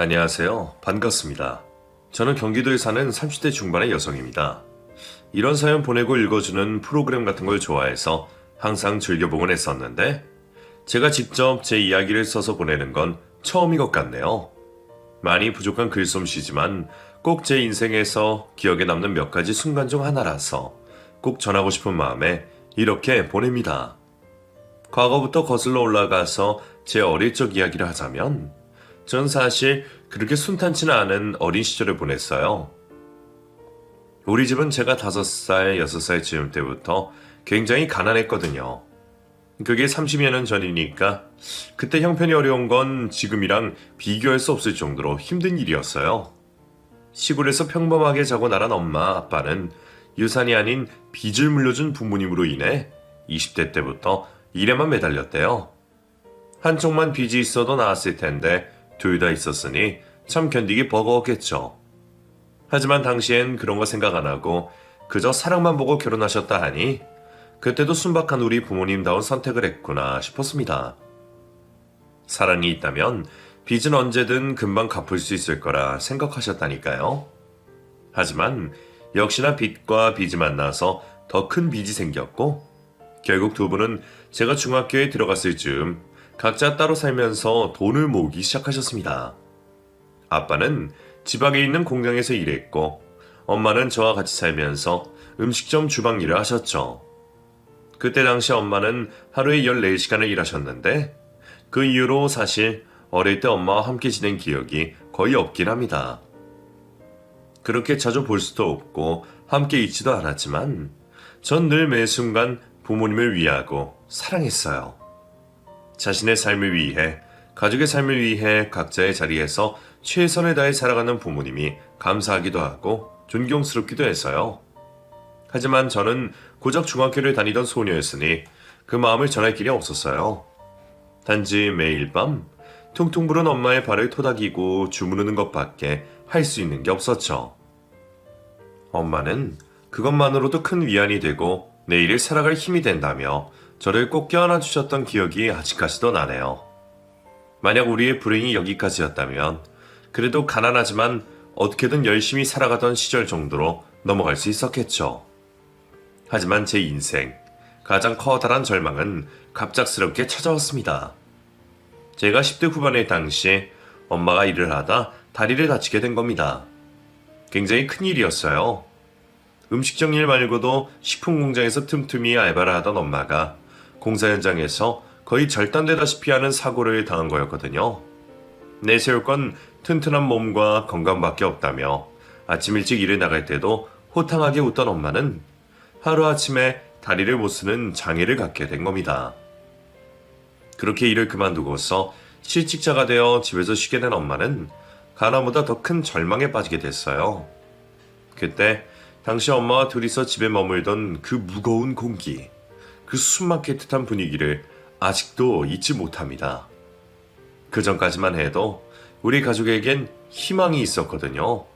안녕하세요. 반갑습니다. 저는 경기도에 사는 30대 중반의 여성입니다. 이런 사연 보내고 읽어주는 프로그램 같은 걸 좋아해서 항상 즐겨보곤 했었는데 제가 직접 제 이야기를 써서 보내는 건 처음인 것 같네요. 많이 부족한 글솜씨지만 꼭 제 인생에서 기억에 남는 몇 가지 순간 중 하나라서 꼭 전하고 싶은 마음에 이렇게 보냅니다. 과거부터 거슬러 올라가서 제 어릴 적 이야기를 하자면 전 사실 그렇게 순탄치는 않은 어린 시절을 보냈어요. 우리 집은 제가 5살, 6살 즈음 때부터 굉장히 가난했거든요. 그게 30여 년 전이니까 그때 형편이 어려운 건 지금이랑 비교할 수 없을 정도로 힘든 일이었어요. 시골에서 평범하게 자고 나란 엄마, 아빠는 유산이 아닌 빚을 물려준 부모님으로 인해 20대 때부터 일에만 매달렸대요. 한쪽만 빚이 있어도 나았을 텐데 둘 다 있었으니 참 견디기 버거웠겠죠. 하지만 당시엔 그런 거 생각 안 하고 그저 사랑만 보고 결혼하셨다 하니 그때도 순박한 우리 부모님다운 선택을 했구나 싶었습니다. 사랑이 있다면 빚은 언제든 금방 갚을 수 있을 거라 생각하셨다니까요. 하지만 역시나 빚과 빚이 만나서 더 큰 빚이 생겼고 결국 두 분은 제가 중학교에 들어갔을 즈음 각자 따로 살면서 돈을 모으기 시작하셨습니다. 아빠는 지방에 있는 공장에서 일했고 엄마는 저와 같이 살면서 음식점 주방 일을 하셨죠. 그때 당시 엄마는 하루에 14시간을 일하셨는데 그 이후로 사실 어릴 때 엄마와 함께 지낸 기억이 거의 없긴 합니다. 그렇게 자주 볼 수도 없고 함께 있지도 않았지만 전 늘 매 순간 부모님을 위하고 사랑했어요. 자신의 삶을 위해, 가족의 삶을 위해 각자의 자리에서 최선을 다해 살아가는 부모님이 감사하기도 하고 존경스럽기도 해서요. 하지만 저는 고작 중학교를 다니던 소녀였으니 그 마음을 전할 길이 없었어요. 단지 매일 밤 퉁퉁 부른 엄마의 발을 토닥이고 주무르는 것밖에 할 수 있는 게 없었죠. 엄마는 그것만으로도 큰 위안이 되고 내일을 살아갈 힘이 된다며 저를 꼭 껴안아 주셨던 기억이 아직까지도 나네요. 만약 우리의 불행이 여기까지였다면 그래도 가난하지만 어떻게든 열심히 살아가던 시절 정도로 넘어갈 수 있었겠죠. 하지만 제 인생 가장 커다란 절망은 갑작스럽게 찾아왔습니다. 제가 10대 후반의 당시 엄마가 일을 하다 다리를 다치게 된 겁니다. 굉장히 큰 일이었어요. 음식점 일 말고도 식품 공장에서 틈틈이 알바를 하던 엄마가 공사 현장에서 거의 절단되다시피 하는 사고를 당한 거였거든요. 내세울 건 튼튼한 몸과 건강밖에 없다며 아침 일찍 일을 나갈 때도 호탕하게 웃던 엄마는 하루아침에 다리를 못 쓰는 장애를 갖게 된 겁니다. 그렇게 일을 그만두고서 실직자가 되어 집에서 쉬게 된 엄마는 가나보다 더 큰 절망에 빠지게 됐어요. 그때 당시 엄마와 둘이서 집에 머물던 그 무거운 공기, 그 숨막힐 듯한 분위기를 아직도 잊지 못합니다. 그 전까지만 해도 우리 가족에겐 희망이 있었거든요.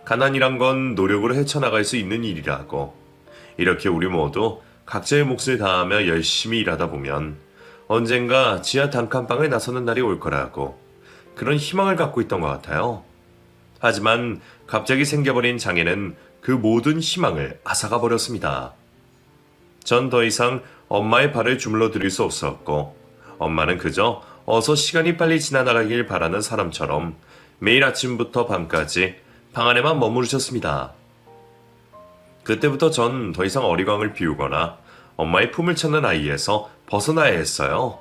가난이란 건 노력으로 헤쳐나갈 수 있는 일이라고, 이렇게 우리 모두 각자의 몫을 다하며 열심히 일하다 보면 언젠가 지하 단칸방에 나서는 날이 올 거라고 그런 희망을 갖고 있던 것 같아요. 하지만 갑자기 생겨버린 장애는 그 모든 희망을 앗아가 버렸습니다. 전 더 이상 엄마의 발을 주물러 드릴 수 없었고 엄마는 그저 어서 시간이 빨리 지나가길 바라는 사람처럼 매일 아침부터 밤까지 방 안에만 머무르셨습니다. 그때부터 전 더 이상 어리광을 피우거나 엄마의 품을 찾는 아이에서 벗어나야 했어요.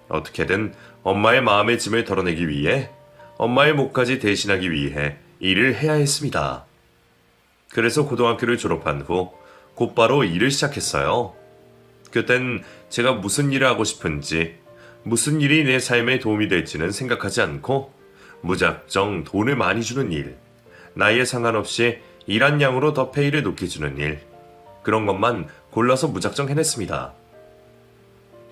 어떻게든 엄마의 마음의 짐을 덜어내기 위해 엄마의 몫까지 대신하기 위해 일을 해야 했습니다. 그래서 고등학교를 졸업한 후 곧바로 일을 시작했어요. 그땐 제가 무슨 일을 하고 싶은지, 무슨 일이 내 삶에 도움이 될지는 생각하지 않고 무작정 돈을 많이 주는 일, 나이에 상관없이 일한 양으로 더 페이를 높게 주는 일, 그런 것만 골라서 무작정 해냈습니다.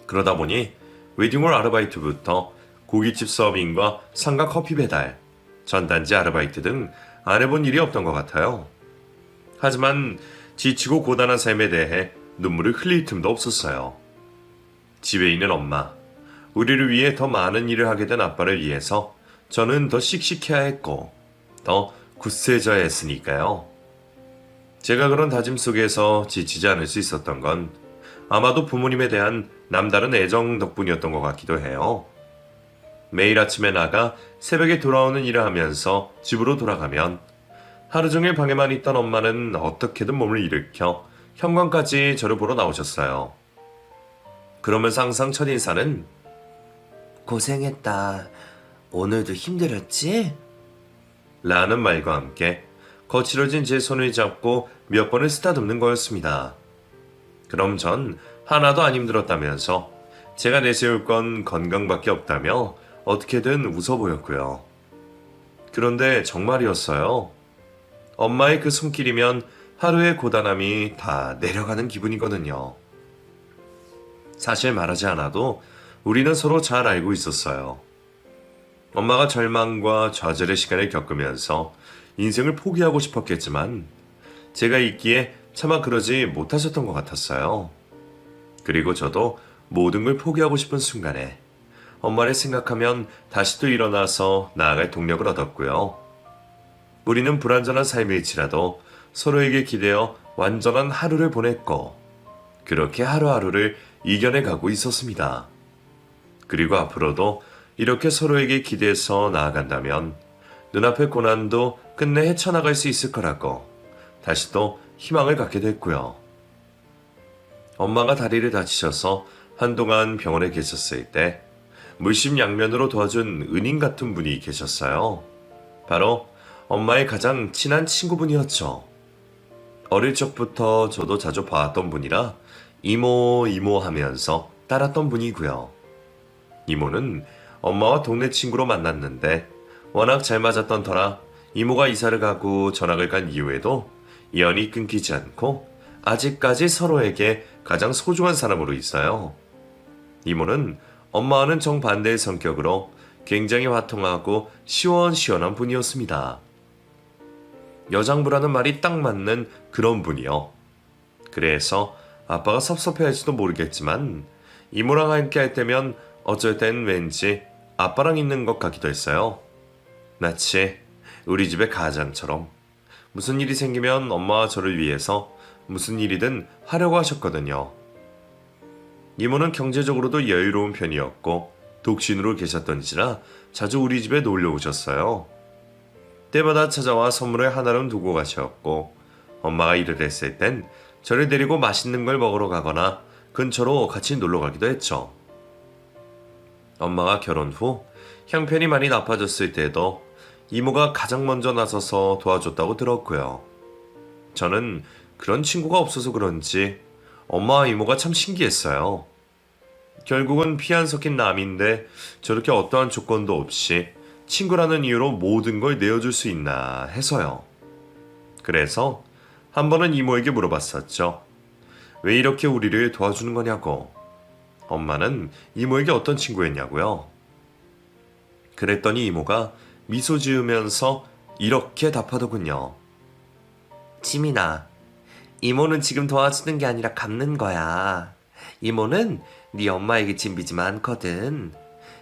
그러다 보니 웨딩홀 아르바이트부터 고깃집 서빙과 상가 커피 배달, 전단지 아르바이트 등 안 해본 일이 없던 것 같아요. 하지만 지치고 고단한 삶에 대해 눈물을 흘릴 틈도 없었어요. 집에 있는 엄마, 우리를 위해 더 많은 일을 하게 된 아빠를 위해서 저는 더 씩씩해야 했고 더 굳세져야 했으니까요. 제가 그런 다짐 속에서 지치지 않을 수 있었던 건 아마도 부모님에 대한 남다른 애정 덕분이었던 것 같기도 해요. 매일 아침에 나가 새벽에 돌아오는 일을 하면서 집으로 돌아가면 하루 종일 방에만 있던 엄마는 어떻게든 몸을 일으켜 현관까지 저를 보러 나오셨어요. 그러면서 항상 첫인사는 고생했다. 오늘도 힘들었지? 라는 말과 함께 거칠어진 제 손을 잡고 몇 번을 쓰다듬는 거였습니다. 그럼 전 하나도 안 힘들었다면서 제가 내세울 건 건강밖에 없다며 어떻게든 웃어 보였고요. 그런데 정말이었어요. 엄마의 그 손길이면 하루의 고단함이 다 내려가는 기분이거든요. 사실 말하지 않아도 우리는 서로 잘 알고 있었어요. 엄마가 절망과 좌절의 시간을 겪으면서 인생을 포기하고 싶었겠지만 제가 있기에 차마 그러지 못하셨던 것 같았어요. 그리고 저도 모든 걸 포기하고 싶은 순간에 엄마를 생각하면 다시 또 일어나서 나아갈 동력을 얻었고요. 우리는 불완전한 삶일지라도 서로에게 기대어 완전한 하루를 보냈고 그렇게 하루하루를 이겨내 가고 있었습니다. 그리고 앞으로도 이렇게 서로에게 기대서 나아간다면 눈앞의 고난도 끝내 헤쳐나갈 수 있을 거라고 다시 또 희망을 갖게 됐고요. 엄마가 다리를 다치셔서 한동안 병원에 계셨을 때 물심양면으로 도와준 은인 같은 분이 계셨어요. 바로 엄마의 가장 친한 친구분이었죠. 어릴 적부터 저도 자주 봐왔던 분이라 이모 하면서 따랐던 분이고요. 이모는 엄마와 동네 친구로 만났는데 워낙 잘 맞았던 터라 이모가 이사를 가고 전학을 간 이후에도 연이 끊기지 않고 아직까지 서로에게 가장 소중한 사람으로 있어요. 이모는 엄마와는 정반대의 성격으로 굉장히 화통하고 시원시원한 분이었습니다. 여장부라는 말이 딱 맞는 그런 분이요. 그래서 아빠가 섭섭해할지도 모르겠지만 이모랑 함께 할 때면 어쩔 땐 왠지 아빠랑 있는 것 같기도 했어요. 마치 우리 집의 가장처럼 무슨 일이 생기면 엄마와 저를 위해서 무슨 일이든 하려고 하셨거든요. 이모는 경제적으로도 여유로운 편이었고 독신으로 계셨던지라 자주 우리 집에 놀러 오셨어요. 때마다 찾아와 선물을 하나는 두고 가셨고 엄마가 일을 했을 땐 저를 데리고 맛있는 걸 먹으러 가거나 근처로 같이 놀러 가기도 했죠. 엄마가 결혼 후 형편이 많이 나빠졌을 때도 이모가 가장 먼저 나서서 도와줬다고 들었고요. 저는 그런 친구가 없어서 그런지 엄마와 이모가 참 신기했어요. 결국은 피 안 섞인 남인데 저렇게 어떠한 조건도 없이 친구라는 이유로 모든 걸 내어줄 수 있나 해서요. 그래서 한 번은 이모에게 물어봤었죠. 왜 이렇게 우리를 도와주는 거냐고. 엄마는 이모에게 어떤 친구였냐고요. 그랬더니 이모가 미소 지으면서 이렇게 답하더군요. 지민아, 이모는 지금 도와주는 게 아니라 갚는 거야. 이모는 네 엄마에게 진 빚이 많거든.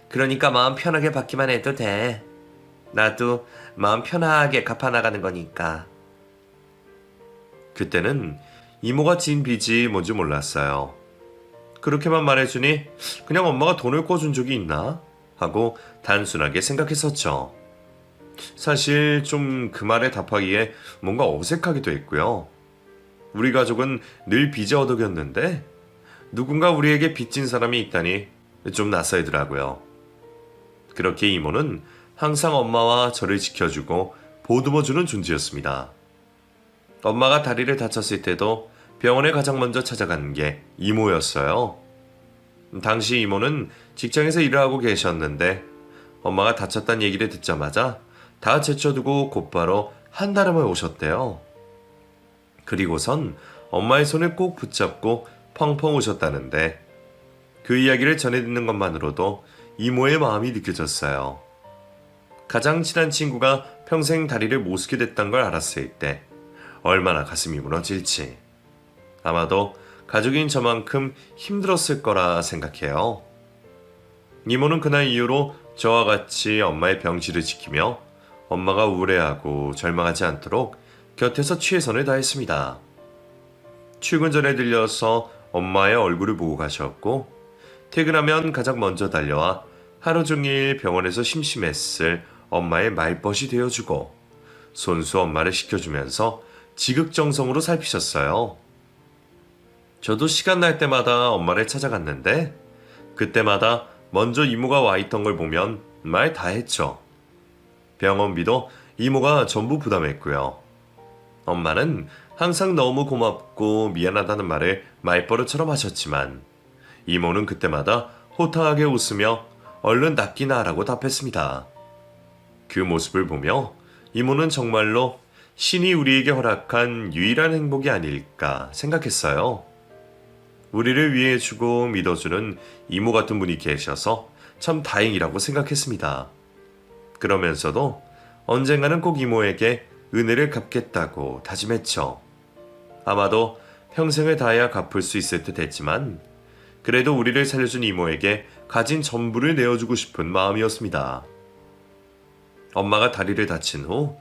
그러니까 마음 편하게 받기만 해도 돼. 나도 마음 편하게 갚아나가는 거니까. 그때는 이모가 진 빚이 뭔지 몰랐어요. 그렇게만 말해주니 그냥 엄마가 돈을 꿔준 적이 있나? 하고 단순하게 생각했었죠. 사실 좀 그 말에 답하기에 뭔가 어색하기도 했고요. 우리 가족은 늘 빚에 어덕였는데 누군가 우리에게 빚진 사람이 있다니 좀 낯설더라고요. 그렇게 이모는 항상 엄마와 저를 지켜주고 보듬어주는 존재였습니다. 엄마가 다리를 다쳤을 때도 병원에 가장 먼저 찾아간 게 이모였어요. 당시 이모는 직장에서 일을 하고 계셨는데 엄마가 다쳤다는 얘기를 듣자마자 다 제쳐두고 곧바로 한달음에 오셨대요. 그리고선 엄마의 손을 꼭 붙잡고 펑펑 우셨다는데 그 이야기를 전해 듣는 것만으로도 이모의 마음이 느껴졌어요. 가장 친한 친구가 평생 다리를 못 쓰게 됐단 걸 알았을 때 얼마나 가슴이 무너질지. 아마도 가족인 저만큼 힘들었을 거라 생각해요. 이모는 그날 이후로 저와 같이 엄마의 병실을 지키며 엄마가 우울해하고 절망하지 않도록 곁에서 최선을 다했습니다. 출근 전에 들려서 엄마의 얼굴을 보고 가셨고, 퇴근하면 가장 먼저 달려와 하루 종일 병원에서 심심했을 엄마의 말벗이 되어주고, 손수 엄마를 시켜주면서 지극정성으로 살피셨어요. 저도 시간 날 때마다 엄마를 찾아갔는데, 그때마다 먼저 이모가 와 있던 걸 보면 말 다 했죠. 병원비도 이모가 전부 부담했고요. 엄마는 항상 너무 고맙고 미안하다는 말을 말버릇처럼 하셨지만, 이모는 그때마다 호탕하게 웃으며 얼른 낫기나 하라고 답했습니다. 그 모습을 보며 이모는 정말로 신이 우리에게 허락한 유일한 행복이 아닐까 생각했어요. 우리를 위해주고 믿어주는 이모 같은 분이 계셔서 참 다행이라고 생각했습니다. 그러면서도 언젠가는 꼭 이모에게 은혜를 갚겠다고 다짐했죠. 아마도 평생을 다해야 갚을 수 있을 듯 했지만, 그래도 우리를 살려준 이모에게 가진 전부를 내어주고 싶은 마음이었습니다. 엄마가 다리를 다친 후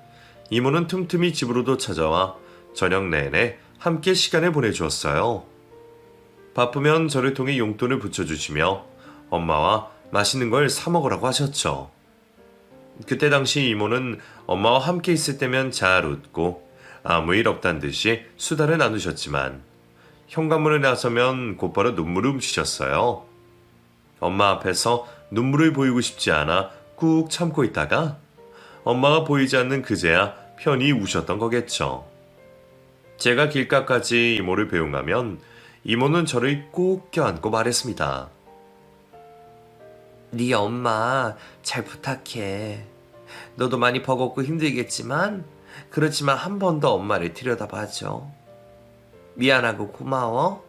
이모는 틈틈이 집으로도 찾아와 저녁 내내 함께 시간을 보내주었어요. 바쁘면 저를 통해 용돈을 붙여주시며 엄마와 맛있는 걸 사 먹으라고 하셨죠. 그때 당시 이모는 엄마와 함께 있을 때면 잘 웃고 아무 일 없단 듯이 수다를 나누셨지만, 현관문에 나서면 곧바로 눈물을 훔치셨어요. 엄마 앞에서 눈물을 보이고 싶지 않아 꾹 참고 있다가 엄마가 보이지 않는 그제야 편히 우셨던 거겠죠. 제가 길가까지 이모를 배웅하면 이모는 저를 꼭 껴안고 말했습니다. 네 엄마 잘 부탁해. 너도 많이 버겁고 힘들겠지만 그렇지만 한 번 더 엄마를 들여다봐줘. 미안하고 고마워.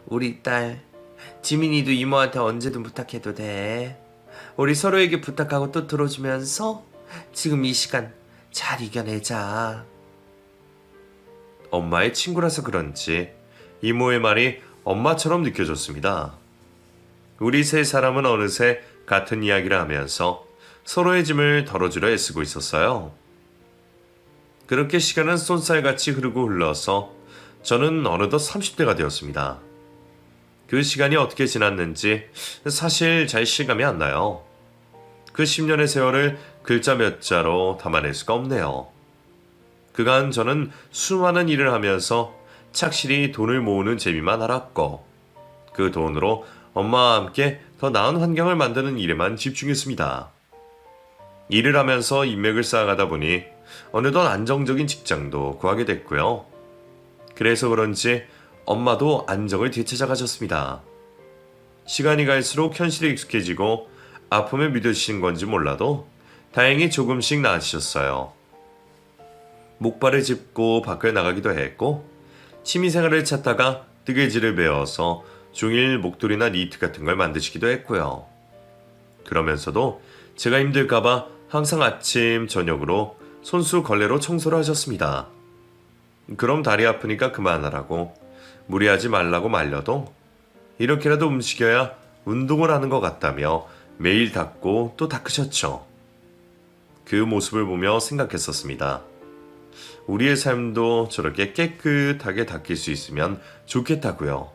우리 딸 지민이도 이모한테 언제든 부탁해도 돼. 우리 서로에게 부탁하고 또 들어주면서 지금 이 시간 잘 이겨내자. 엄마의 친구라서 그런지 이모의 말이 엄마처럼 느껴졌습니다. 우리 세 사람은 어느새 같은 이야기를 하면서 서로의 짐을 덜어주려 애쓰고 있었어요. 그렇게 시간은 쏜살같이 흐르고 흘러서 저는 어느덧 30대가 되었습니다. 그 시간이 어떻게 지났는지 사실 잘 실감이 안 나요. 그 10년의 세월을 글자 몇 자로 담아낼 수가 없네요. 그간 저는 수많은 일을 하면서 착실히 돈을 모으는 재미만 알았고, 그 돈으로 엄마와 함께 더 나은 환경을 만드는 일에만 집중했습니다. 일을 하면서 인맥을 쌓아가다 보니 어느덧 안정적인 직장도 구하게 됐고요. 그래서 그런지 엄마도 안정을 되찾아가셨습니다. 시간이 갈수록 현실에 익숙해지고 아픔에 믿으시는 건지 몰라도 다행히 조금씩 나아지셨어요. 목발을 짚고 밖을 나가기도 했고, 취미생활을 찾다가 뜨개질을 배워서 종일 목도리나 니트 같은 걸 만드시기도 했고요. 그러면서도 제가 힘들까봐 항상 아침, 저녁으로 손수 걸레로 청소를 하셨습니다. 그럼 다리 아프니까 그만하라고, 무리하지 말라고 말려도 이렇게라도 움직여야 운동을 하는 것 같다며 매일 닦고 또 닦으셨죠. 그 모습을 보며 생각했었습니다. 우리의 삶도 저렇게 깨끗하게 닦일 수 있으면 좋겠다고요.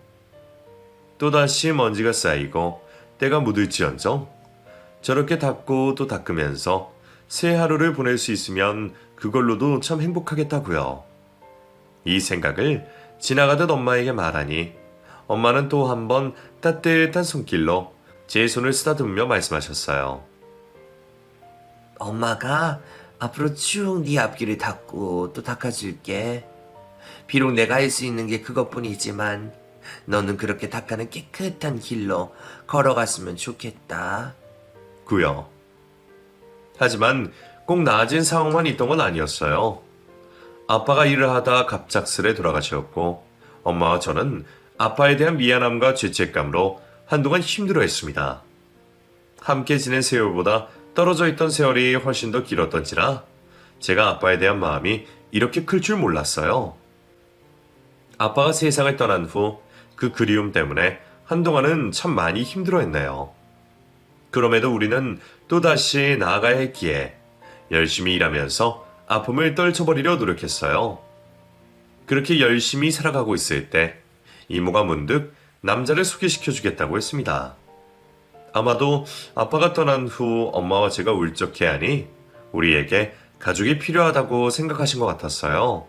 또다시 먼지가 쌓이고 때가 묻을지언정 저렇게 닦고 또 닦으면서 새 하루를 보낼 수 있으면 그걸로도 참 행복하겠다고요. 이 생각을 지나가듯 엄마에게 말하니 엄마는 또 한 번 따뜻한 손길로 제 손을 쓰다듬으며 말씀하셨어요. 엄마가 앞으로 쭉 네 앞길을 닦고 또 닦아줄게. 비록 내가 할 수 있는 게 그것뿐이지만 너는 그렇게 닦아는 깨끗한 길로 걸어갔으면 좋겠다. 고요. 하지만 꼭 나아진 상황만 있던 건 아니었어요. 아빠가 일을 하다 갑작스레 돌아가셨고, 엄마와 저는 아빠에 대한 미안함과 죄책감으로 한동안 힘들어했습니다. 함께 지낸 세월보다 떨어져 있던 세월이 훨씬 더 길었던지라 제가 아빠에 대한 마음이 이렇게 클 줄 몰랐어요. 아빠가 세상을 떠난 후 그 그리움 때문에 한동안은 참 많이 힘들어했네요. 그럼에도 우리는 또다시 나아가야 했기에 열심히 일하면서 아픔을 떨쳐버리려 노력했어요. 그렇게 열심히 살아가고 있을 때 이모가 문득 남자를 소개시켜주겠다고 했습니다. 아마도 아빠가 떠난 후 엄마와 제가 울적해하니 우리에게 가족이 필요하다고 생각하신 것 같았어요.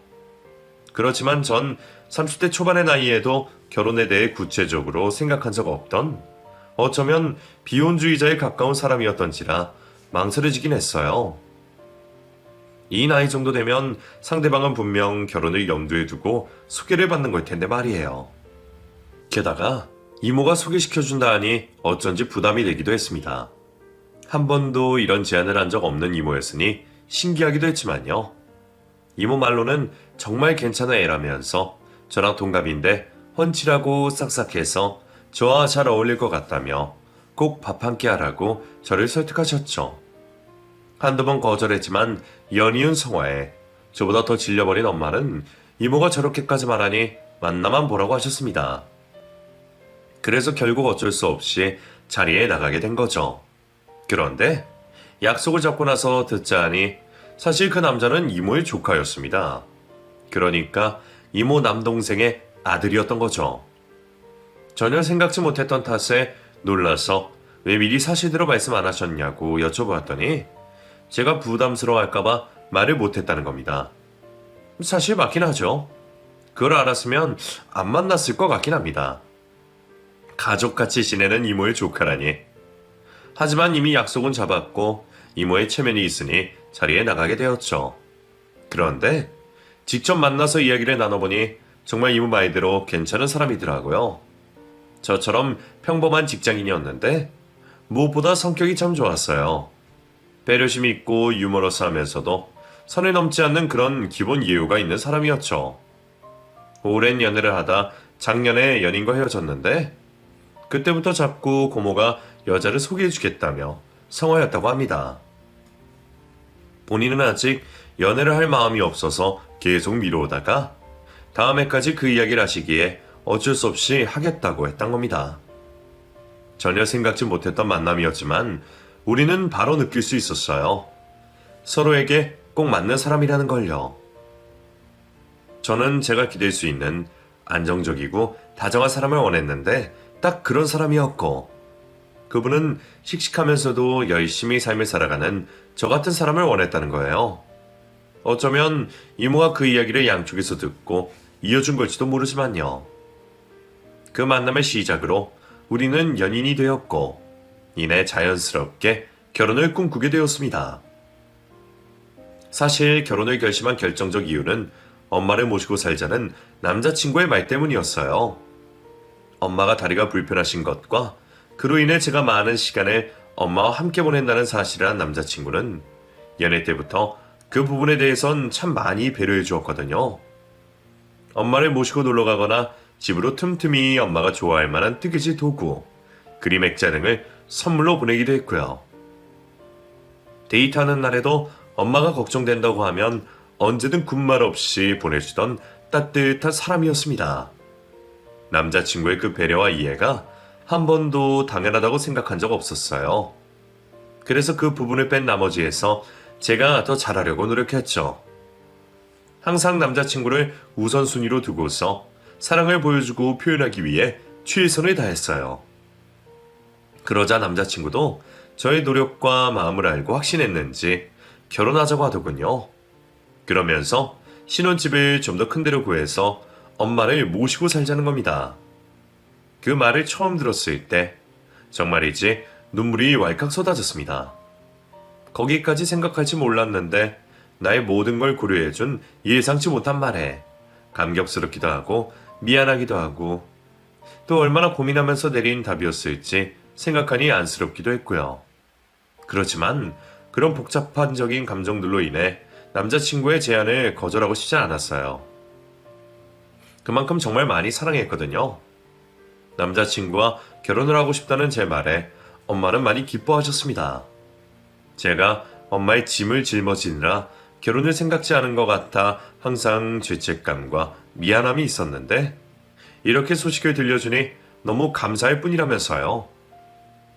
그렇지만 전 30대 초반의 나이에도 결혼에 대해 구체적으로 생각한 적 없던, 어쩌면 비혼주의자에 가까운 사람이었던지라 망설여지긴 했어요. 이 나이 정도 되면 상대방은 분명 결혼을 염두에 두고 소개를 받는 걸 텐데 말이에요. 게다가 이모가 소개시켜준다 하니 어쩐지 부담이 되기도 했습니다. 한 번도 이런 제안을 한 적 없는 이모였으니 신기하기도 했지만요. 이모 말로는 정말 괜찮은 애라면서 저랑 동갑인데 훤칠하고 싹싹해서 저와 잘 어울릴 것 같다며 꼭 밥 한 끼 하라고 저를 설득하셨죠. 한두 번 거절했지만 연이은 성화에 저보다 더 질려버린 엄마는 이모가 저렇게까지 말하니 만나만 보라고 하셨습니다. 그래서 결국 어쩔 수 없이 자리에 나가게 된 거죠. 그런데 약속을 잡고 나서 듣자 하니 사실 그 남자는 이모의 조카였습니다. 그러니까 이모 남동생의 아들이었던 거죠. 전혀 생각지 못했던 탓에 놀라서 왜 미리 사실대로 말씀 안 하셨냐고 여쭤보았더니 제가 부담스러워할까봐 말을 못했다는 겁니다. 사실 맞긴 하죠. 그걸 알았으면 안 만났을 것 같긴 합니다. 가족같이 지내는 이모의 조카라니. 하지만 이미 약속은 잡았고 이모의 체면이 있으니 자리에 나가게 되었죠. 그런데 직접 만나서 이야기를 나눠보니 정말 이모 말대로 괜찮은 사람이더라고요. 저처럼 평범한 직장인이었는데 무엇보다 성격이 참 좋았어요. 배려심 있고 유머러스하면서도 선을 넘지 않는 그런 기본 예우가 있는 사람이었죠. 오랜 연애를 하다 작년에 연인과 헤어졌는데 그때부터 자꾸 고모가 여자를 소개해주겠다며 성화였다고 합니다. 본인은 아직 연애를 할 마음이 없어서 계속 미뤄오다가 다음 해까지 그 이야기를 하시기에 어쩔 수 없이 하겠다고 했던 겁니다. 전혀 생각지 못했던 만남이었지만 우리는 바로 느낄 수 있었어요. 서로에게 꼭 맞는 사람이라는 걸요. 저는 제가 기댈 수 있는 안정적이고 다정한 사람을 원했는데 딱 그런 사람이었고, 그분은 씩씩하면서도 열심히 삶을 살아가는 저 같은 사람을 원했다는 거예요. 어쩌면 이모가 그 이야기를 양쪽에서 듣고 이어준 걸지도 모르지만요. 그 만남의 시작으로 우리는 연인이 되었고 이내 자연스럽게 결혼을 꿈꾸게 되었습니다. 사실 결혼을 결심한 결정적 이유는 엄마를 모시고 살자는 남자친구의 말 때문이었어요. 엄마가 다리가 불편하신 것과 그로 인해 제가 많은 시간을 엄마와 함께 보낸다는 사실을 한 남자친구는 연애 때부터 그 부분에 대해선 참 많이 배려해 주었거든요. 엄마를 모시고 놀러 가거나 집으로 틈틈이 엄마가 좋아할 만한 뜨개질 도구, 그림 액자 등을 선물로 보내기도 했고요. 데이트하는 날에도 엄마가 걱정된다고 하면 언제든 군말 없이 보내주던 따뜻한 사람이었습니다. 남자친구의 그 배려와 이해가 한 번도 당연하다고 생각한 적 없었어요. 그래서 그 부분을 뺀 나머지에서 제가 더 잘하려고 노력했죠. 항상 남자친구를 우선순위로 두고서 사랑을 보여주고 표현하기 위해 최선을 다했어요. 그러자 남자친구도 저의 노력과 마음을 알고 확신했는지 결혼하자고 하더군요. 그러면서 신혼집을 좀 더 큰 데로 구해서 엄마를 모시고 살자는 겁니다. 그 말을 처음 들었을 때 정말이지 눈물이 왈칵 쏟아졌습니다. 거기까지 생각할지 몰랐는데 나의 모든 걸 고려해준 예상치 못한 말에 감격스럽기도 하고 미안하기도 하고 또 얼마나 고민하면서 내린 답이었을지 생각하니 안쓰럽기도 했고요. 그렇지만 그런 복잡한적인 감정들로 인해 남자친구의 제안을 거절하고 싶지 않았어요. 그만큼 정말 많이 사랑했거든요. 남자친구와 결혼을 하고 싶다는 제 말에 엄마는 많이 기뻐하셨습니다. 제가 엄마의 짐을 짊어지느라 결혼을 생각지 않은 것 같아 항상 죄책감과 미안함이 있었는데 이렇게 소식을 들려주니 너무 감사할 뿐이라면서요.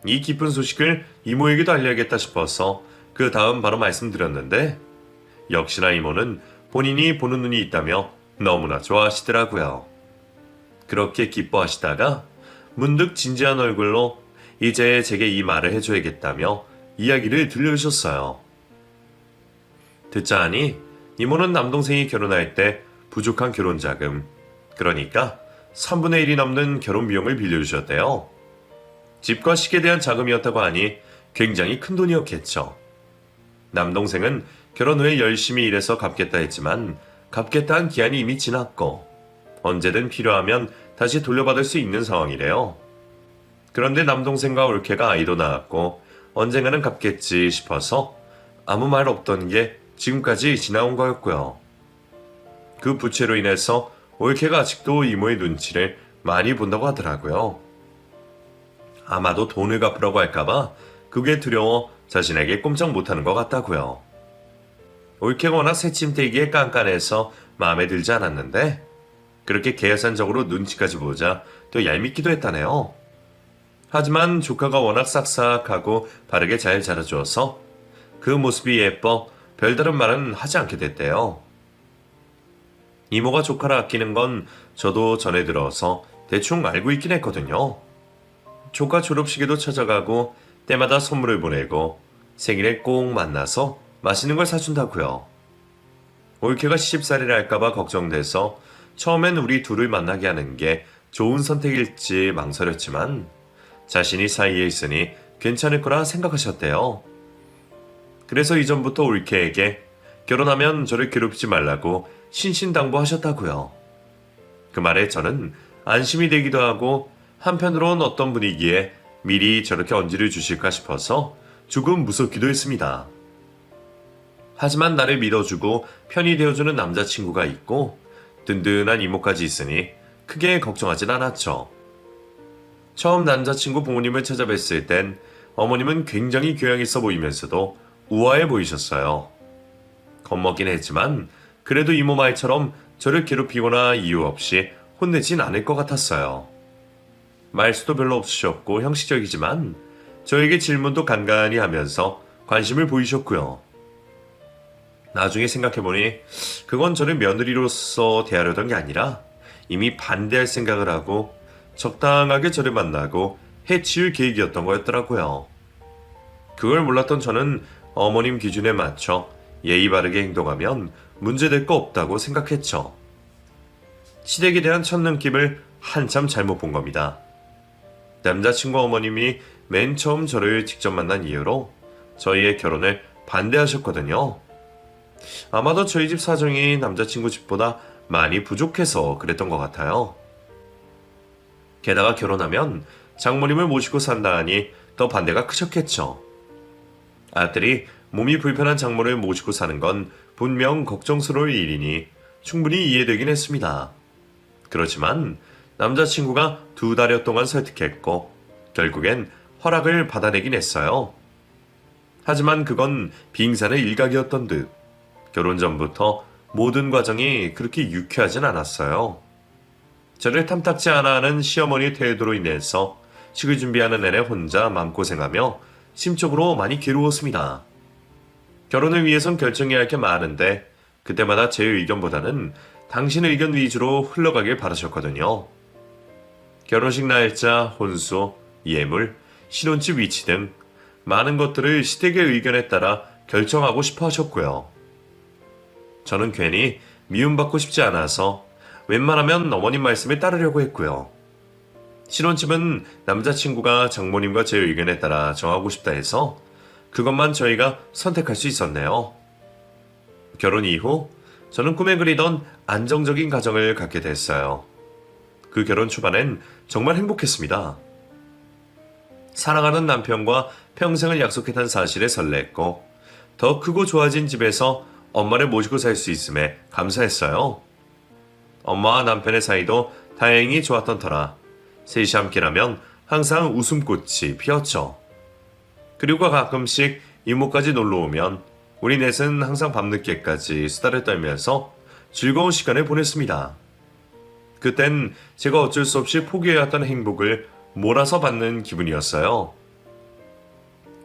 이 기쁜 소식을 이모에게도 알려야겠다 싶어서 그 다음 바로 말씀드렸는데 역시나 이모는 본인이 보는 눈이 있다며 너무나 좋아하시더라고요. 그렇게 기뻐하시다가 문득 진지한 얼굴로 이제 제게 이 말을 해줘야겠다며 이야기를 들려주셨어요. 듣자 하니 이모는 남동생이 결혼할 때 부족한 결혼자금, 그러니까 3분의 1이 넘는 결혼 비용을 빌려주셨대요. 집과 식에 대한 자금이었다고 하니 굉장히 큰 돈이었겠죠. 남동생은 결혼 후에 열심히 일해서 갚겠다 했지만 갚겠다 한 기한이 이미 지났고 언제든 필요하면 다시 돌려받을 수 있는 상황이래요. 그런데 남동생과 올케가 아이도 낳았고 언젠가는 갚겠지 싶어서 아무 말 없던 게 지금까지 지나온 거였고요. 그 부채로 인해서 올케가 아직도 이모의 눈치를 많이 본다고 하더라고요. 아마도 돈을 갚으라고 할까봐 그게 두려워 자신에게 꼼짝 못하는 것 같다고요. 올케가 워낙 새침대기에 깐깐해서 마음에 들지 않았는데 그렇게 계산적으로 눈치까지 보자 또 얄밉기도 했다네요. 하지만 조카가 워낙 싹싹하고 바르게 잘 자라주어서 그 모습이 예뻐 별다른 말은 하지 않게 됐대요. 이모가 조카를 아끼는 건 저도 전에 들어서 대충 알고 있긴 했거든요. 조카 졸업식에도 찾아가고 때마다 선물을 보내고 생일에 꼭 만나서 맛있는 걸 사준다고요. 올케가 시집살이를 할까봐 걱정돼서 처음엔 우리 둘을 만나게 하는 게 좋은 선택일지 망설였지만 자신이 사이에 있으니 괜찮을 거라 생각하셨대요. 그래서 이전부터 올케에게 결혼하면 저를 괴롭히지 말라고 신신당부하셨다고요. 그 말에 저는 안심이 되기도 하고 한편으론 어떤 분위기에 미리 저렇게 언지를 주실까 싶어서 조금 무섭기도 했습니다. 하지만 나를 믿어주고 편히 되어주는 남자친구가 있고 든든한 이모까지 있으니 크게 걱정하진 않았죠. 처음 남자친구 부모님을 찾아뵀을 땐 어머님은 굉장히 교양 있어 보이면서도 우아해 보이셨어요. 겁먹긴 했지만 그래도 이모 말처럼 저를 괴롭히거나 이유 없이 혼내진 않을 것 같았어요. 말수도 별로 없으셨고 형식적이지만 저에게 질문도 간간히 하면서 관심을 보이셨고요. 나중에 생각해보니 그건 저를 며느리로서 대하려던 게 아니라 이미 반대할 생각을 하고 적당하게 저를 만나고 해치울 계획이었던 거였더라고요. 그걸 몰랐던 저는 어머님 기준에 맞춰 예의 바르게 행동하면 문제될 거 없다고 생각했죠. 시댁에 대한 첫눈길을 한참 잘못 본 겁니다. 남자친구 어머님이 맨 처음 저를 직접 만난 이유로 저희의 결혼을 반대하셨거든요. 아마도 저희 집 사정이 남자친구 집보다 많이 부족해서 그랬던 것 같아요. 게다가 결혼하면 장모님을 모시고 산다 하니 더 반대가 크셨겠죠. 아들이 몸이 불편한 장모를 모시고 사는 건 분명 걱정스러울 일이니 충분히 이해되긴 했습니다. 그렇지만 남자친구가 2달여 동안 설득했고 결국엔 허락을 받아내긴 했어요. 하지만 그건 빙산의 일각이었던 듯 결혼 전부터 모든 과정이 그렇게 유쾌하진 않았어요. 저를 탐탁지 않아 하는 시어머니의 태도로 인해서 식을 준비하는 내내 혼자 마음고생하며 심적으로 많이 괴로웠습니다. 결혼을 위해선 결정해야 할 게 많은데 그때마다 제 의견보다는 당신 의견 위주로 흘러가길 바라셨거든요. 결혼식 날짜, 혼수, 예물, 신혼집 위치 등 많은 것들을 시댁의 의견에 따라 결정하고 싶어 하셨고요. 저는 괜히 미움받고 싶지 않아서 웬만하면 어머님 말씀에 따르려고 했고요. 신혼집은 남자친구가 장모님과 제 의견에 따라 정하고 싶다 해서 그것만 저희가 선택할 수 있었네요. 결혼 이후 저는 꿈에 그리던 안정적인 가정을 갖게 됐어요. 그 결혼 초반엔 정말 행복했습니다. 사랑하는 남편과 평생을 약속했던 사실에 설렜고 더 크고 좋아진 집에서 엄마를 모시고 살 수 있음에 감사했어요. 엄마와 남편의 사이도 다행히 좋았던 터라 셋이 함께라면 항상 웃음꽃이 피었죠. 그리고 가끔씩 이모까지 놀러오면 우리 넷은 항상 밤늦게까지 수다를 떨면서 즐거운 시간을 보냈습니다. 그땐 제가 어쩔 수 없이 포기해왔던 행복을 몰아서 받는 기분이었어요.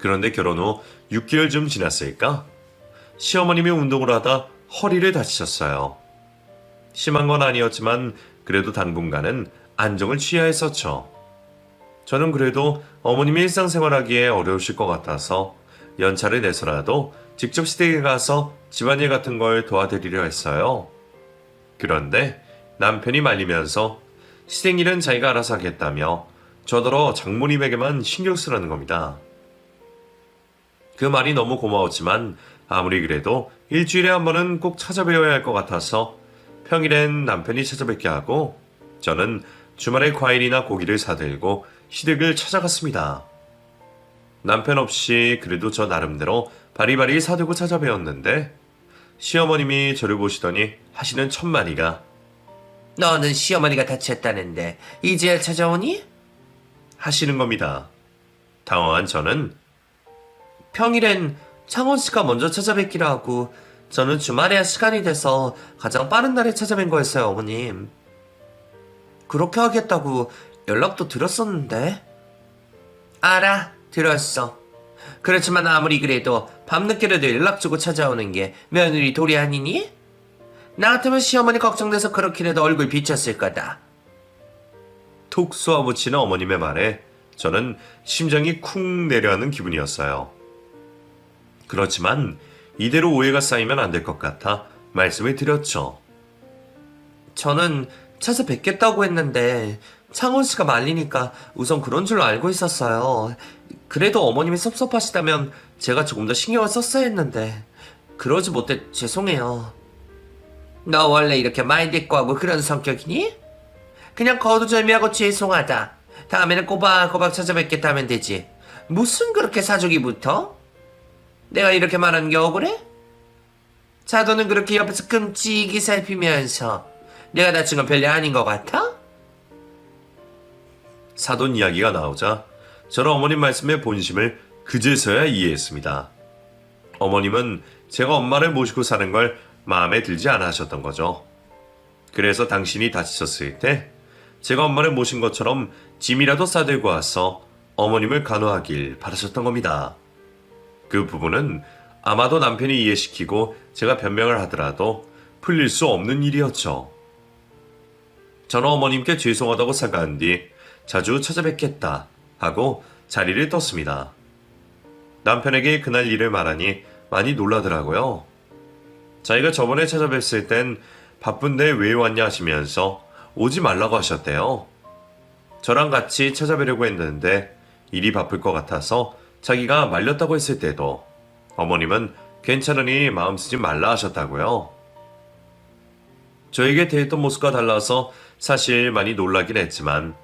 그런데 결혼 후 6개월쯤 지났을까? 시어머님이 운동을 하다 허리를 다치셨어요. 심한 건 아니었지만 그래도 당분간은 안정을 취해야 했었죠. 저는 그래도 어머님이 일상생활하기에 어려우실 것 같아서 연차를 내서라도 직접 시댁에 가서 집안일 같은 걸 도와드리려 했어요. 그런데 남편이 말리면서 시댁일은 자기가 알아서 하겠다며 저더러 장모님에게만 신경 쓰라는 겁니다. 그 말이 너무 고마웠지만 아무리 그래도 일주일에 한 번은 꼭 찾아뵈어야 할 것 같아서 평일엔 남편이 찾아뵙게 하고 저는 주말에 과일이나 고기를 사들고 시댁을 찾아갔습니다. 남편 없이 그래도 저 나름대로 바리바리 사들고 찾아뵈었는데 시어머님이 저를 보시더니 하시는 첫마디가 너는 시어머니가 다쳤다는데 이제야 찾아오니? 하시는 겁니다. 당황한 저는 평일엔 창원 씨가 먼저 찾아뵙기로 하고 저는 주말에야 시간이 돼서 가장 빠른 날에 찾아뵌 거였어요, 어머님. 그렇게 하겠다고 연락도 드렸었는데. 알아, 들었어. 그렇지만 아무리 그래도 밤늦게라도 연락 주고 찾아오는 게 며느리 도리 아니니? 나 같으면 시어머니 걱정돼서 그렇게라도 얼굴 비쳤을 거다. 톡 쏘아붙이는 어머님의 말에 저는 심장이 쿵 내려앉는 기분이었어요. 그렇지만 이대로 오해가 쌓이면 안 될 것 같아 말씀을 드렸죠. 저는 찾아뵙겠다고 했는데 창원 씨가 말리니까 우선 그런 줄로 알고 있었어요. 그래도 어머님이 섭섭하시다면 제가 조금 더 신경을 썼어야 했는데 그러지 못해 죄송해요. 너 원래 이렇게 마인드있고 그런 성격이니? 그냥 거두절미하고 죄송하다. 다음에는 꼬박꼬박 찾아뵙겠다 하면 되지. 무슨 그렇게 사족이 붙어? 내가 이렇게 말하는 게 억울해? 자도는 그렇게 옆에서 끔찍이 살피면서 내가 다친 건 별일 아닌 것 같아? 사돈 이야기가 나오자 저는 어머님 말씀의 본심을 그제서야 이해했습니다. 어머님은 제가 엄마를 모시고 사는 걸 마음에 들지 않아 하셨던 거죠. 그래서 당신이 다치셨을 때 제가 엄마를 모신 것처럼 짐이라도 싸들고 와서 어머님을 간호하길 바라셨던 겁니다. 그 부분은 아마도 남편이 이해시키고 제가 변명을 하더라도 풀릴 수 없는 일이었죠. 저는 어머님께 죄송하다고 사과한 뒤 자주 찾아뵙겠다 하고 자리를 떴습니다. 남편에게 그날 일을 말하니 많이 놀라더라고요. 자기가 저번에 찾아뵀을 땐 바쁜데 왜 왔냐 하시면서 오지 말라고 하셨대요. 저랑 같이 찾아뵈려고 했는데 일이 바쁠 것 같아서 자기가 말렸다고 했을 때도 어머님은 괜찮으니 마음 쓰지 말라 하셨다고요. 저에게 대했던 모습과 달라서 사실 많이 놀라긴 했지만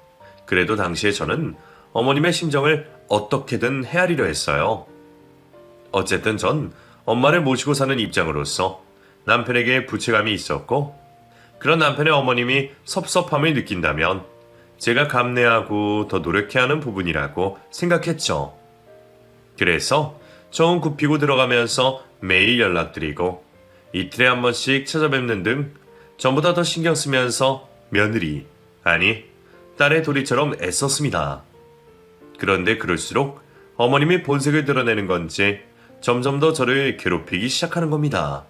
그래도 당시에 저는 어머님의 심정을 어떻게든 헤아리려 했어요. 어쨌든 전 엄마를 모시고 사는 입장으로서 남편에게 부채감이 있었고 그런 남편의 어머님이 섭섭함을 느낀다면 제가 감내하고 더 노력해야 하는 부분이라고 생각했죠. 그래서 정 굽히고 들어가면서 매일 연락드리고 이틀에 한 번씩 찾아뵙는 등 전보다 더 신경 쓰면서 며느리, 아니 딸의 도리처럼 애썼습니다. 그런데 그럴수록 어머님이 본색을 드러내는 건지 점점 더 저를 괴롭히기 시작하는 겁니다.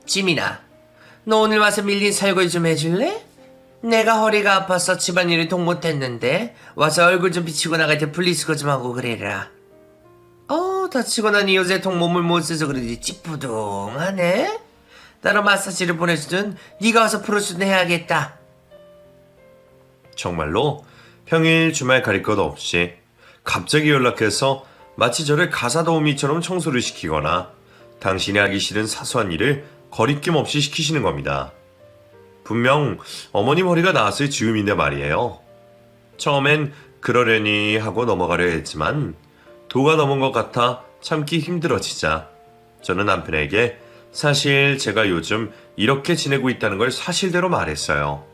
지민아, 너 오늘 와서 밀린 설거지 좀 해줄래? 내가 허리가 아파서 집안일을 통 못했는데 와서 얼굴 좀 비치고 나갈 때 분리수거 좀 하고 그래라. 다치고 나니 요새 통 몸을 못 써서 그런지 찌뿌둥하네? 따로 마사지를 보내주든 네가 와서 풀어주든 해야겠다. 정말로 평일 주말 가릴 것 없이 갑자기 연락해서 마치 저를 가사도우미처럼 청소를 시키거나 당신이 하기 싫은 사소한 일을 거리낌 없이 시키시는 겁니다. 분명 어머님 허리가 나았을 즈음인데 말이에요. 처음엔 그러려니 하고 넘어가려 했지만 도가 넘은 것 같아 참기 힘들어지자 저는 남편에게 사실 제가 요즘 이렇게 지내고 있다는 걸 사실대로 말했어요.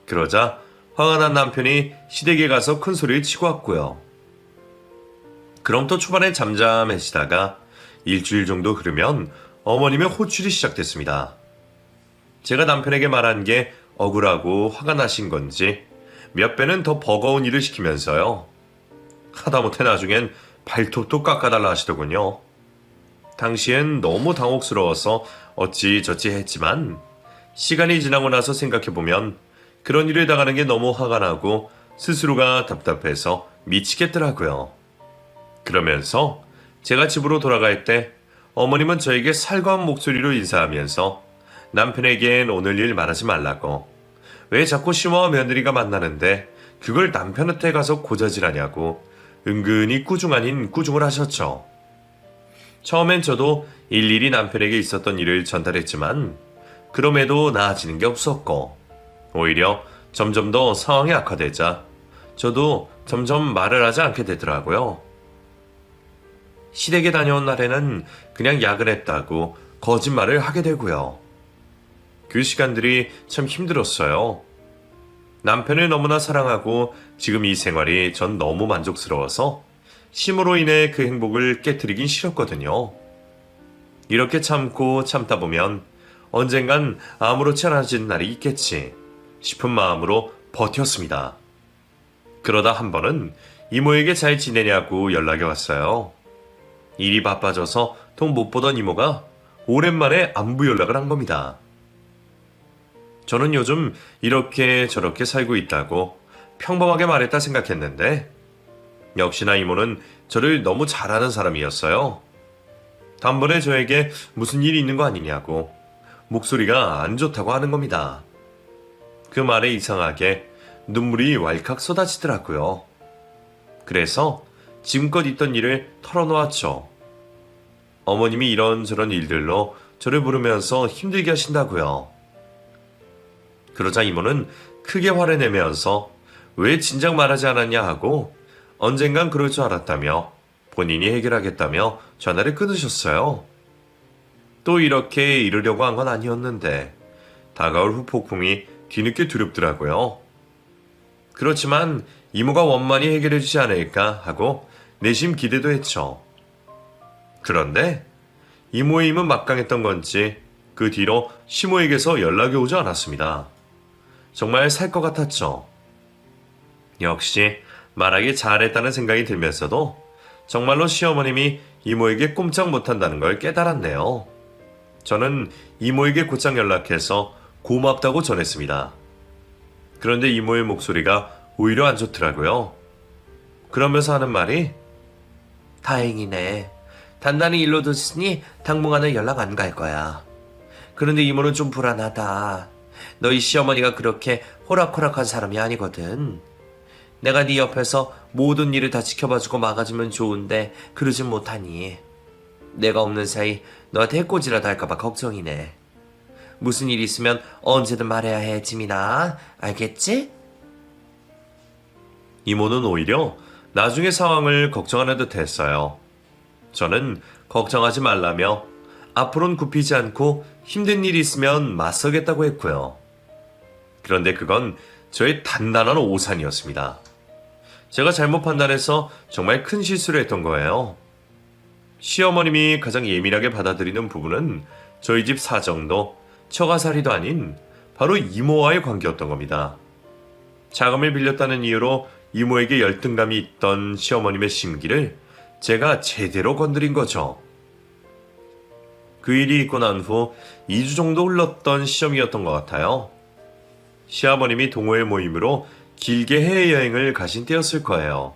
그러자 화가 난 남편이 시댁에 가서 큰 소리를 치고 왔고요. 그럼 또 초반에 잠잠해지다가 일주일 정도 흐르면 어머님의 호출이 시작됐습니다. 제가 남편에게 말한 게 억울하고 화가 나신 건지 몇 배는 더 버거운 일을 시키면서요. 하다못해 나중엔 발톱도 깎아달라 하시더군요. 당시엔 너무 당혹스러워서 어찌저찌 했지만 시간이 지나고 나서 생각해보면 그런 일을 당하는 게 너무 화가 나고 스스로가 답답해서 미치겠더라고요. 그러면서 제가 집으로 돌아갈 때 어머님은 저에게 살가운 목소리로 인사하면서 남편에겐 오늘 일 말하지 말라고, 왜 자꾸 시모와 며느리가 만나는데 그걸 남편한테 가서 고자질하냐고 은근히 꾸중 아닌 꾸중을 하셨죠. 처음엔 저도 일일이 남편에게 있었던 일을 전달했지만 그럼에도 나아지는 게 없었고, 오히려 점점 더 상황이 악화되자 저도 점점 말을 하지 않게 되더라고요. 시댁에 다녀온 날에는 그냥 야근했다고 거짓말을 하게 되고요. 그 시간들이 참 힘들었어요. 남편을 너무나 사랑하고 지금 이 생활이 전 너무 만족스러워서 심으로 인해 그 행복을 깨트리긴 싫었거든요. 이렇게 참고 참다 보면 언젠간 아무렇지 않아진 날이 있겠지 싶은 마음으로 버텼습니다. 그러다 한 번은 이모에게 잘 지내냐고 연락이 왔어요. 일이 바빠져서 통 못 보던 이모가 오랜만에 안부 연락을 한 겁니다. 저는 요즘 이렇게 저렇게 살고 있다고 평범하게 말했다 생각했는데 역시나 이모는 저를 너무 잘 아는 사람이었어요. 단번에 저에게 무슨 일이 있는 거 아니냐고 목소리가 안 좋다고 하는 겁니다. 그 말에 이상하게 눈물이 왈칵 쏟아지더라고요. 그래서 지금껏 있던 일을 털어놓았죠. 어머님이 이런저런 일들로 저를 부르면서 힘들게 하신다고요. 그러자 이모는 크게 화를 내면서 왜 진작 말하지 않았냐 하고 언젠간 그럴 줄 알았다며 본인이 해결하겠다며 전화를 끊으셨어요. 또 이렇게 이러려고 한 건 아니었는데 다가올 후폭풍이 뒤늦게 두렵더라고요. 그렇지만 이모가 원만히 해결해 주지 않을까 하고 내심 기대도 했죠. 그런데 이모의 힘은 막강했던 건지 그 뒤로 시모에게서 연락이 오지 않았습니다. 정말 살 것 같았죠. 역시 말하기 잘했다는 생각이 들면서도 정말로 시어머님이 이모에게 꼼짝 못한다는 걸 깨달았네요. 저는 이모에게 곧장 연락해서 고맙다고 전했습니다. 그런데 이모의 목소리가 오히려 안 좋더라고요. 그러면서 하는 말이 다행이네. 단단히 일로 뒀으니 당분간은 연락 안 갈 거야. 그런데 이모는 좀 불안하다. 너희 시어머니가 그렇게 호락호락한 사람이 아니거든. 내가 네 옆에서 모든 일을 다 지켜봐주고 막아주면 좋은데 그러진 못하니 내가 없는 사이 너한테 해코지라도 할까봐 걱정이네. 무슨 일 있으면 언제든 말해야 해, 지민아. 알겠지? 이모는 오히려 나중에 상황을 걱정하는 듯 했어요. 저는 걱정하지 말라며 앞으로는 굽히지 않고 힘든 일이 있으면 맞서겠다고 했고요. 그런데 그건 저의 단단한 오산이었습니다. 제가 잘못 판단해서 정말 큰 실수를 했던 거예요. 시어머님이 가장 예민하게 받아들이는 부분은 저희 집 사정도 처가살이도 아닌 바로 이모와의 관계였던 겁니다. 자금을 빌렸다는 이유로 이모에게 열등감이 있던 시어머님의 심기를 제가 제대로 건드린 거죠. 그 일이 있고 난 후 2주 정도 흘렀던 시점이었던 것 같아요. 시아버님이 동호회 모임으로 길게 해외여행을 가신 때였을 거예요.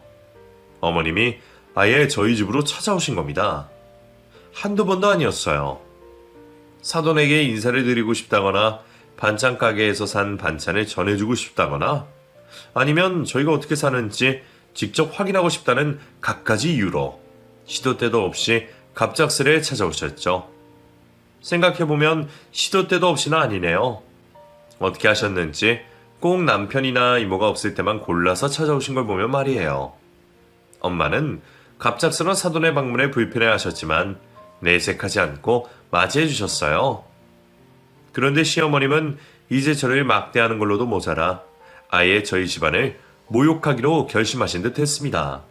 어머님이 아예 저희 집으로 찾아오신 겁니다. 한두 번도 아니었어요. 사돈에게 인사를 드리고 싶다거나 반찬 가게에서 산 반찬을 전해주고 싶다거나 아니면 저희가 어떻게 사는지 직접 확인하고 싶다는 갖가지 이유로 시도 때도 없이 갑작스레 찾아오셨죠. 생각해보면 시도 때도 없이는 아니네요. 어떻게 하셨는지 꼭 남편이나 이모가 없을 때만 골라서 찾아오신 걸 보면 말이에요. 엄마는 갑작스런 사돈의 방문에 불편해하셨지만 내색하지 않고 맞이해 주셨어요. 그런데 시어머님은 이제 저를 막대하는 걸로도 모자라 아예 저희 집안을 모욕하기로 결심하신 듯 했습니다.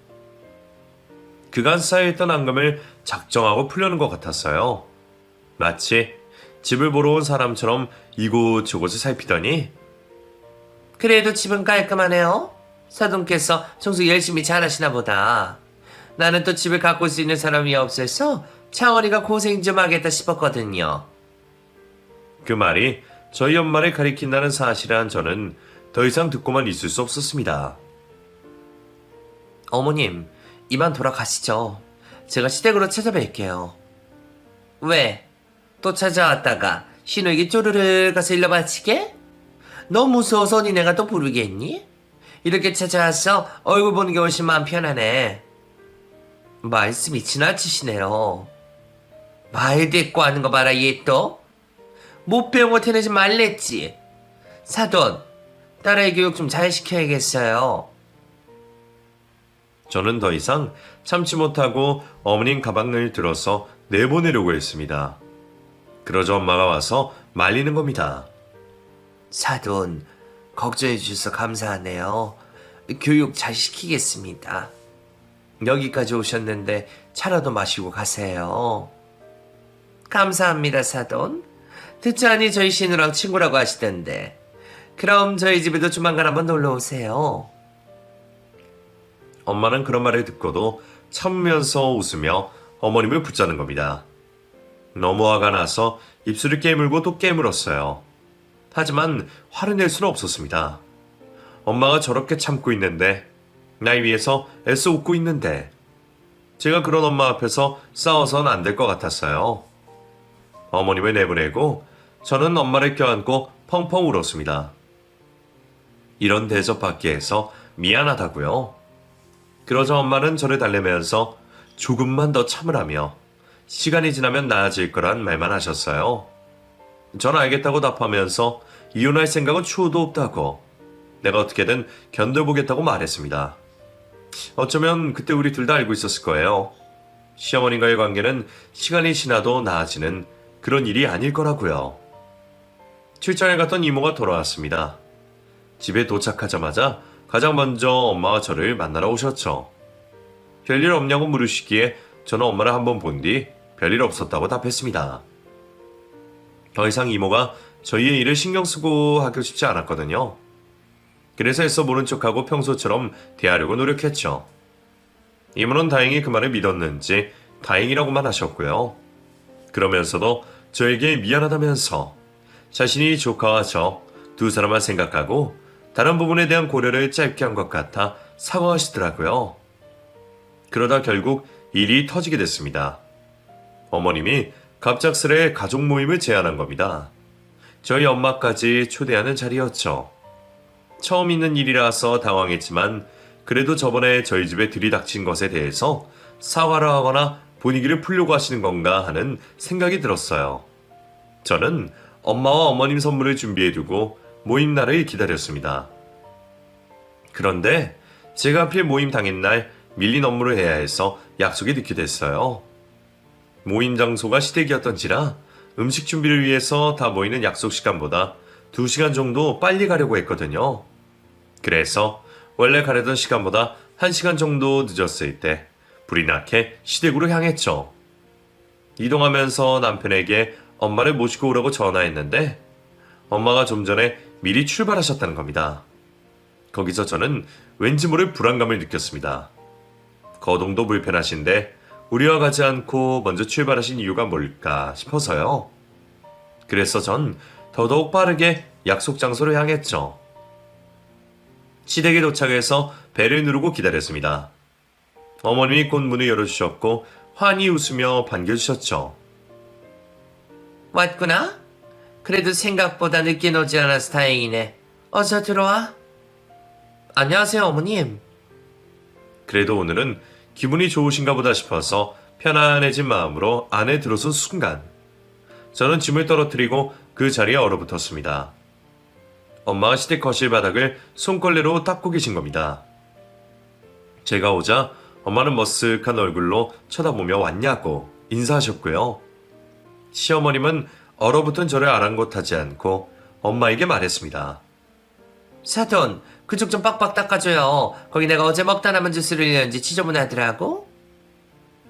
그간 쌓여있던 앙금을 작정하고 풀려는 것 같았어요. 마치 집을 보러 온 사람처럼 이곳저곳을 살피더니 그래도 집은 깔끔하네요. 사돈께서 청소 열심히 잘하시나 보다. 나는 또 집을 가꿀 수 있는 사람이 없어서 차원이가 고생 좀 하겠다 싶었거든요. 그 말이 저희 엄마를 가리킨다는 사실한 저는 더 이상 듣고만 있을 수 없었습니다. 어머님, 이만 돌아가시죠. 제가 시댁으로 찾아뵐게요. 왜? 또 찾아왔다가 신우에게 쪼르르 가서 일러 바치게? 너 무서워서 니네가 또 부르겠니? 이렇게 찾아와서 얼굴 보는 게 훨씬 마음 편하네. 말씀이 지나치시네요. 말 대꾸 하는 거 봐라 얘 또. 못 배운 거 티내지 말랬지. 사돈, 딸아이 교육 좀 잘 시켜야겠어요. 저는 더 이상 참지 못하고 어머님 가방을 들어서 내보내려고 했습니다. 그러자 엄마가 와서 말리는 겁니다. 사돈, 걱정해 주셔서 감사하네요. 교육 잘 시키겠습니다. 여기까지 오셨는데 차라도 마시고 가세요. 감사합니다, 사돈. 듣자니 저희 신우랑 친구라고 하시던데. 그럼 저희 집에도 조만간 한번 놀러 오세요. 엄마는 그런 말을 듣고도 참으면서 웃으며 어머님을 붙자는 겁니다. 너무 화가 나서 입술을 깨물고 또 깨물었어요. 하지만 화를 낼 수는 없었습니다. 엄마가 저렇게 참고 있는데, 날 위해서 애써 웃고 있는데, 제가 그런 엄마 앞에서 싸워선 안 될 것 같았어요. 어머님을 내보내고 저는 엄마를 껴안고 펑펑 울었습니다. 이런 대접받기 위해서 미안하다고요. 그러자 엄마는 저를 달래면서 조금만 더 참으라며 시간이 지나면 나아질 거란 말만 하셨어요. 전 알겠다고 답하면서 이혼할 생각은 추호도 없다고, 내가 어떻게든 견뎌보겠다고 말했습니다. 어쩌면 그때 우리 둘 다 알고 있었을 거예요. 시어머님과의 관계는 시간이 지나도 나아지는 그런 일이 아닐 거라고요. 출장에 갔던 이모가 돌아왔습니다. 집에 도착하자마자 가장 먼저 엄마와 저를 만나러 오셨죠. 별일 없냐고 물으시기에 저는 엄마를 한번 본 뒤 별일 없었다고 답했습니다. 더 이상 이모가 저희의 일을 신경 쓰고 하고 싶지 않았거든요. 그래서 애써 모른 척하고 평소처럼 대하려고 노력했죠. 이모는 다행히 그 말을 믿었는지 다행이라고만 하셨고요. 그러면서도 저에게 미안하다면서 자신이 조카와 저 두 사람만 생각하고 다른 부분에 대한 고려를 짧게 한 것 같아 사과하시더라고요. 그러다 결국 일이 터지게 됐습니다. 어머님이 갑작스레 가족 모임을 제안한 겁니다. 저희 엄마까지 초대하는 자리였죠. 처음 있는 일이라서 당황했지만 그래도 저번에 저희 집에 들이닥친 것에 대해서 사과를 하거나 분위기를 풀려고 하시는 건가 하는 생각이 들었어요. 저는 엄마와 어머님 선물을 준비해두고 모임 날을 기다렸습니다. 그런데 제가 하필 모임 당일날 밀린 업무를 해야 해서 약속이 늦게 됐어요. 모임 장소가 시댁이었던지라 음식 준비를 위해서 다 모이는 약속 시간보다 2시간 정도 빨리 가려고 했거든요. 그래서 원래 가려던 시간보다 1시간 정도 늦었을 때 불이 나게 시댁으로 향했죠. 이동하면서 남편에게 엄마를 모시고 오라고 전화했는데 엄마가 좀 전에 미리 출발하셨다는 겁니다. 거기서 저는 왠지 모를 불안감을 느꼈습니다. 거동도 불편하신데 우리와 가지 않고 먼저 출발하신 이유가 뭘까 싶어서요. 그래서 전 더더욱 빠르게 약속 장소로 향했죠. 시댁에 도착해서 벨을 누르고 기다렸습니다. 어머님이 곧 문을 열어주셨고 환히 웃으며 반겨주셨죠. 왔구나? 그래도 생각보다 늦게 오지 않아서 다행이네. 어서 들어와. 안녕하세요, 어머님. 그래도 오늘은 기분이 좋으신가 보다 싶어서 편안해진 마음으로 안에 들어선 순간 저는 짐을 떨어뜨리고 그 자리에 얼어붙었습니다. 엄마가 시댁 거실 바닥을 손걸레로 닦고 계신 겁니다. 제가 오자 엄마는 머쓱한 얼굴로 쳐다보며 왔냐고 인사하셨고요. 시어머님은 얼어붙은 저를 아랑곳하지 않고 엄마에게 말했습니다. 사돈, 그쪽 좀 빡빡 닦아줘요. 거기 내가 어제 먹다 남은 주스를 흘렸는지 지저분하더라고.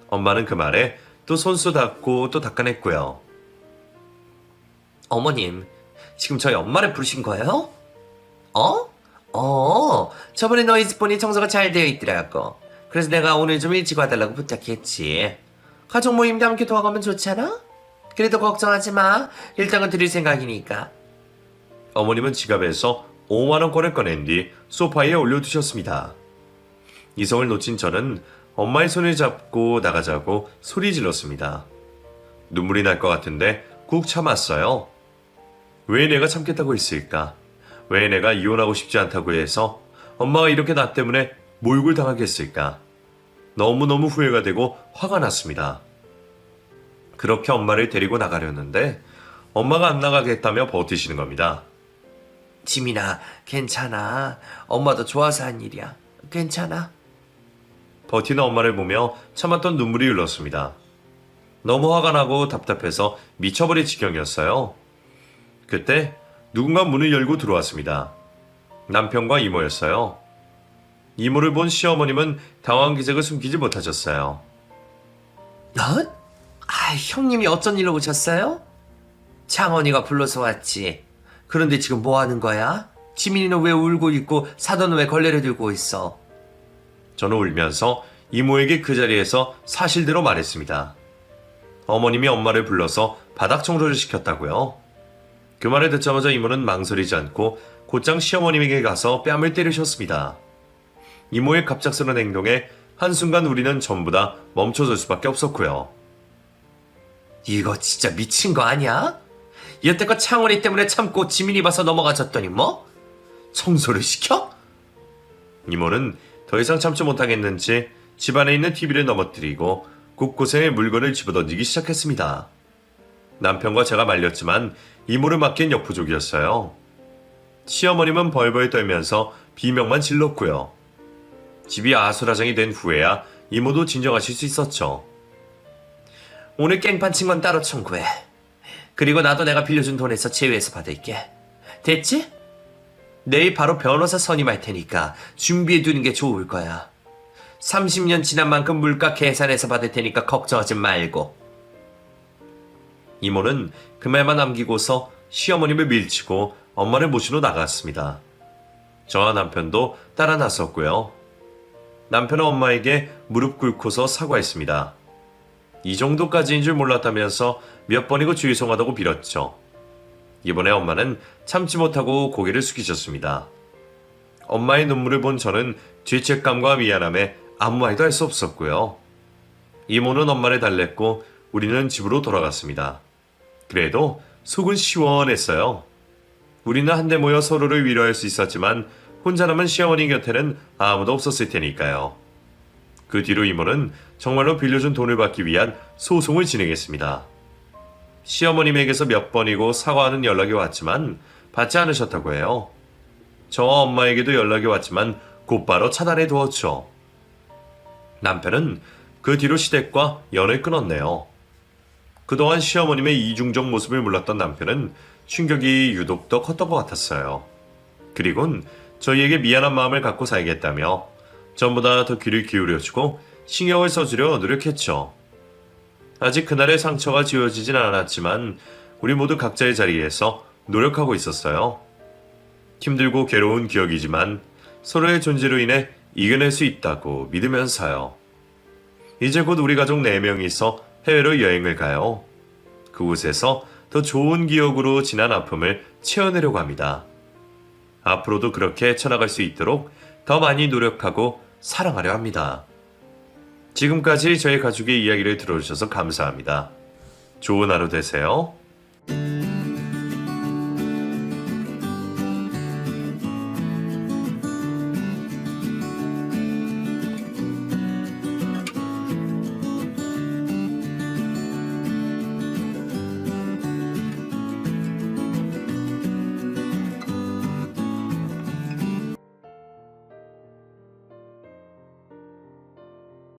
엄마는 그 말에 또 손수 닦고 또 닦아냈고요. 어머님, 지금 저희 엄마를 부르신 거예요? 저번에 너희 집 보니 청소가 잘 되어 있더라고. 그래서 내가 오늘 좀 일찍 와달라고 부탁했지. 가족 모임도 함께 도와가면 좋잖아? 그래도 걱정하지 마. 일당은 드릴 생각이니까. 어머님은 지갑에서 5만원권을 꺼낸 뒤 소파에 올려두셨습니다. 이성을 놓친 저는 엄마의 손을 잡고 나가자고 소리 질렀습니다. 눈물이 날 것 같은데 꾹 참았어요. 왜 내가 참겠다고 했을까? 왜 내가 이혼하고 싶지 않다고 해서 엄마가 이렇게 나 때문에 모욕을 당하겠을까? 너무너무 후회가 되고 화가 났습니다. 그렇게 엄마를 데리고 나가려는데 엄마가 안 나가겠다며 버티시는 겁니다. 지민아, 괜찮아. 엄마도 좋아서 한 일이야. 괜찮아. 버티는 엄마를 보며 참았던 눈물이 흘렀습니다. 너무 화가 나고 답답해서 미쳐버릴 지경이었어요. 그때 누군가 문을 열고 들어왔습니다. 남편과 이모였어요. 이모를 본 시어머님은 당황한 기색을 숨기지 못하셨어요. 넌? 형님이 어쩐 일로 오셨어요? 창원이가 불러서 왔지. 그런데 지금 뭐 하는 거야? 지민이는 왜 울고 있고 사돈은 왜 걸레를 들고 있어? 저는 울면서 이모에게 그 자리에서 사실대로 말했습니다. 어머님이 엄마를 불러서 바닥 청소를 시켰다고요. 그 말을 듣자마자 이모는 망설이지 않고 곧장 시어머님에게 가서 뺨을 때리셨습니다. 이모의 갑작스러운 행동에 한순간 우리는 전부 다 멈춰설 수밖에 없었고요. 이거 진짜 미친 거 아니야? 여태껏 창원이 때문에 참고 지민이 봐서 넘어가졌더니 뭐? 청소를 시켜? 이모는 더 이상 참지 못하겠는지 집안에 있는 TV를 넘어뜨리고 곳곳에 물건을 집어던지기 시작했습니다. 남편과 제가 말렸지만 이모를 맡긴 역부족이었어요. 시어머님은 벌벌 떨면서 비명만 질렀고요. 집이 아수라장이 된 후에야 이모도 진정하실 수 있었죠. 오늘 깽판 친 건 따로 청구해. 그리고 나도 내가 빌려준 돈에서 제외해서 받을게. 됐지? 내일 바로 변호사 선임할 테니까 준비해 두는 게 좋을 거야. 30년 지난 만큼 물가 계산해서 받을 테니까 걱정하지 말고. 이모는 그 말만 남기고서 시어머님을 밀치고 엄마를 모시러 나갔습니다. 저와 남편도 따라 나섰고요. 남편은 엄마에게 무릎 꿇고서 사과했습니다. 이 정도까지인 줄 몰랐다면서 몇 번이고 죄송하다고 빌었죠. 이번에 엄마는 참지 못하고 고개를 숙이셨습니다. 엄마의 눈물을 본 저는 죄책감과 미안함에 아무 말도 할 수 없었고요. 이모는 엄마를 달랬고 우리는 집으로 돌아갔습니다. 그래도 속은 시원했어요. 우리는 한데 모여 서로를 위로할 수 있었지만 혼자 남은 시어머니 곁에는 아무도 없었을 테니까요. 그 뒤로 이모는 정말로 빌려준 돈을 받기 위한 소송을 진행했습니다. 시어머님에게서 몇 번이고 사과하는 연락이 왔지만 받지 않으셨다고 해요. 저와 엄마에게도 연락이 왔지만 곧바로 차단해 두었죠. 남편은 그 뒤로 시댁과 연을 끊었네요. 그동안 시어머님의 이중적 모습을 몰랐던 남편은 충격이 유독 더 컸던 것 같았어요. 그리곤 저희에게 미안한 마음을 갖고 살겠다며 전보다 더 귀를 기울여주고 신경을 써주려 노력했죠. 아직 그날의 상처가 지워지진 않았지만 우리 모두 각자의 자리에서 노력하고 있었어요. 힘들고 괴로운 기억이지만 서로의 존재로 인해 이겨낼 수 있다고 믿으면서요. 이제 곧 우리 가족 4명이서 해외로 여행을 가요. 그곳에서 더 좋은 기억으로 지난 아픔을 채워내려고 합니다. 앞으로도 그렇게 헤쳐나갈 수 있도록 더 많이 노력하고 사랑하려 합니다. 지금까지 저희 가족의 이야기를 들어주셔서 감사합니다. 좋은 하루 되세요.